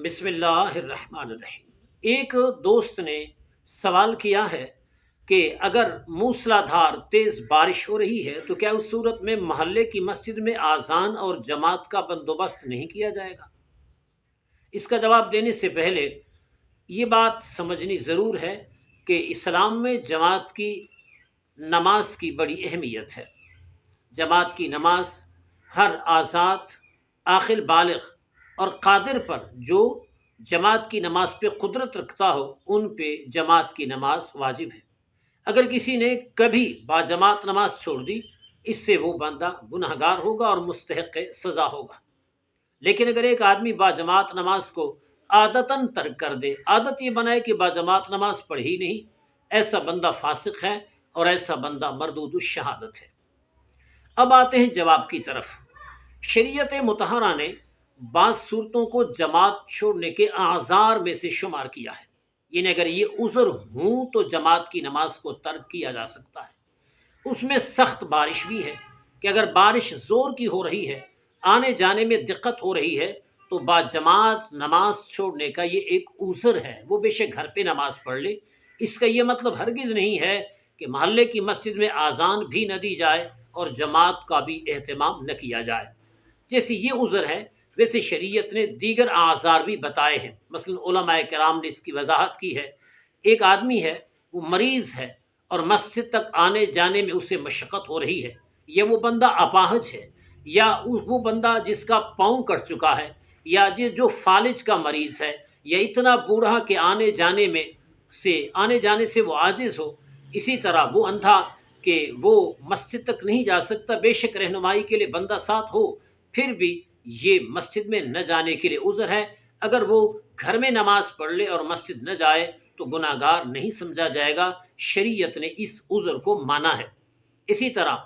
بسم اللہ الرحمن الرحیم۔ ایک دوست نے سوال کیا ہے کہ اگر موسلا دھار تیز بارش ہو رہی ہے تو کیا اس صورت میں محلے کی مسجد میں اذان اور جماعت کا بندوبست نہیں کیا جائے گا؟ اس کا جواب دینے سے پہلے یہ بات سمجھنی ضرور ہے کہ اسلام میں جماعت کی نماز کی بڑی اہمیت ہے۔ جماعت کی نماز ہر آزاد، عاقل، بالغ اور قادر پر جو جماعت کی نماز پہ قدرت رکھتا ہو ان پہ جماعت کی نماز واجب ہے۔ اگر کسی نے کبھی باجماعت نماز چھوڑ دی، اس سے وہ بندہ گنہگار ہوگا اور مستحق سزا ہوگا۔ لیکن اگر ایک آدمی باجماعت نماز کو عادتاً ترک کر دے، عادت یہ بنائے کہ باجماعت نماز پڑھی نہیں، ایسا بندہ فاسق ہے اور ایسا بندہ مردود الشہادت ہے۔ اب آتے ہیں جواب کی طرف۔ شریعت مطہرہ نے بعض صورتوں کو جماعت چھوڑنے کے اعذار میں سے شمار کیا ہے، یعنی اگر یہ عذر ہوں تو جماعت کی نماز کو ترک کیا جا سکتا ہے۔ اس میں سخت بارش بھی ہے کہ اگر بارش زور کی ہو رہی ہے، آنے جانے میں دقت ہو رہی ہے تو باجماعت نماز چھوڑنے کا یہ ایک عذر ہے۔ وہ بے شک گھر پہ نماز پڑھ لے، اس کا یہ مطلب ہرگز نہیں ہے کہ محلے کی مسجد میں اذان بھی نہ دی جائے اور جماعت کا بھی اہتمام نہ کیا جائے۔ جیسے یہ عذر ہے ویسے شریعت نے دیگر اعذار بھی بتائے ہیں۔ مثلا علماء کرام نے اس کی وضاحت کی ہے۔ ایک آدمی ہے، وہ مریض ہے اور مسجد تک آنے جانے میں اسے مشقت ہو رہی ہے، یا وہ بندہ اپاہج ہے، یا وہ بندہ جس کا پاؤں کٹ چکا ہے، یا جو فالج کا مریض ہے، یا اتنا بوڑھا کہ آنے جانے سے وہ عاجز ہو، اسی طرح وہ اندھا کہ وہ مسجد تک نہیں جا سکتا، بے شک رہنمائی کے لیے بندہ ساتھ ہو، پھر بھی یہ مسجد میں نہ جانے کے لیے عذر ہے۔ اگر وہ گھر میں نماز پڑھ لے اور مسجد نہ جائے تو گناہگار نہیں سمجھا جائے گا، شریعت نے اس عذر کو مانا ہے۔ اسی طرح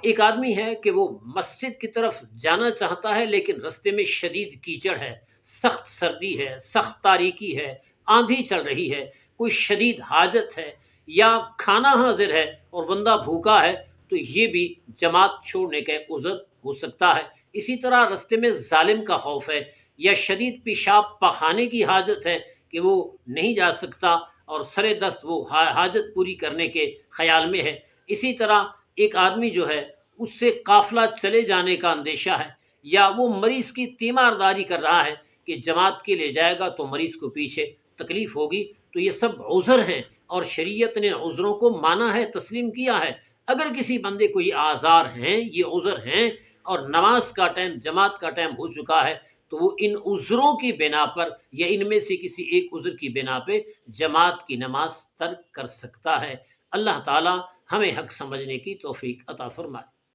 ایک آدمی ہے کہ وہ مسجد کی طرف جانا چاہتا ہے لیکن رستے میں شدید کیچڑ ہے، سخت سردی ہے، سخت تاریکی ہے، آندھی چل رہی ہے، کوئی شدید حاجت ہے یا کھانا حاضر ہے اور بندہ بھوکا ہے، تو یہ بھی جماعت چھوڑنے کا ایک عذر ہو سکتا ہے۔ اسی طرح رستے میں ظالم کا خوف ہے یا شدید پیشاب پخانے کی حاجت ہے کہ وہ نہیں جا سکتا اور سرے دست وہ حاجت پوری کرنے کے خیال میں ہے۔ اسی طرح ایک آدمی جو ہے اس سے قافلہ چلے جانے کا اندیشہ ہے، یا وہ مریض کی تیمارداری کر رہا ہے کہ جماعت کے لے جائے گا تو مریض کو پیچھے تکلیف ہوگی، تو یہ سب عذر ہیں اور شریعت نے عذروں کو مانا ہے، تسلیم کیا ہے۔ اگر کسی بندے کو یہ آزار ہیں، یہ عذر ہیں اور نماز کا ٹائم، جماعت کا ٹائم ہو چکا ہے، تو وہ ان عذروں کی بنا پر یا ان میں سے کسی ایک عذر کی بنا پہ جماعت کی نماز ترک کر سکتا ہے۔ اللہ تعالی ہمیں حق سمجھنے کی توفیق عطا فرمائے۔